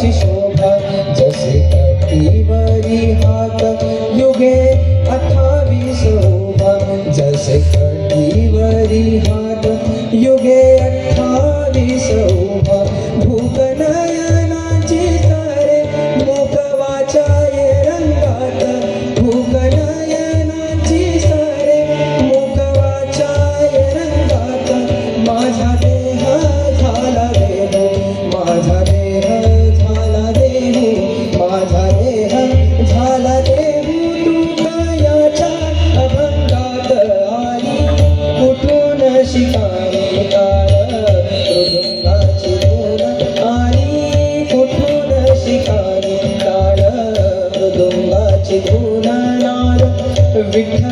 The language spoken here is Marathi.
तुरुंगाची शोभा जसे कटीवरी हात युगे 28 उभा जसे कटीवरी हात युगे 28 उभा भूकनयनाची तारे मुख वाचाये रंगात भूकनयनाची तारे मुख वाचाये रंगात माझा देह झाला देहू माझा देह झाला देहू माझा देह झाला देहू तू कायाच्या अभंगात आली कुठून शिकावे तार मृदुंगाची धून आली कुठून शिकावे तार मृदुंगाची धून नाद विठ्ठल